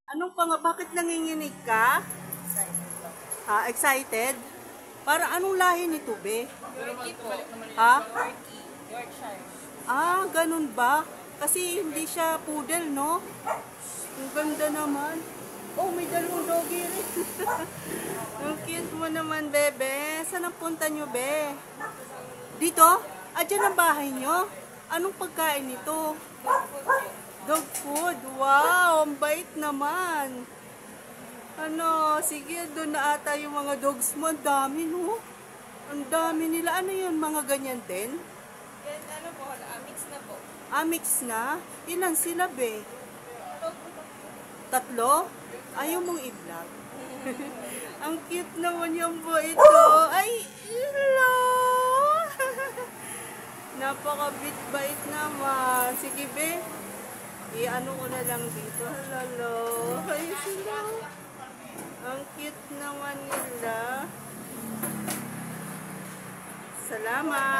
Anong pa nga, bakit nanginginig ka? Ha, excited? Para anong lahi nito, be? Yorkie po. Ha? Yorkie. Yorkshire. Ah, ganun ba? Kasi hindi siya poodle, no? Ang ganda naman. Oh, may dalawang doggy rin. Ang cute mo naman, bebe. Saan ang punta nyo, be? Dito? Ah, dyan ang bahay nyo? Anong pagkain nito? Dog food. Wow, ang bait naman. Ano, sige, doon na ata yung mga dogs mo. Ang dami, no? Ang dami nila. Ano yun, mga ganyan din? Yan, ano po, mix na po. Ah, mix na? Ilan sila, be? Tatlo? Ayaw mong i-vlog. Ang cute naman yung po ito. Ay, hello! Napaka-bit-bait naman. Sige, be. I-ano ko na lang dito. Hello. Ay, sila. Ang cute naman nila. Salamat.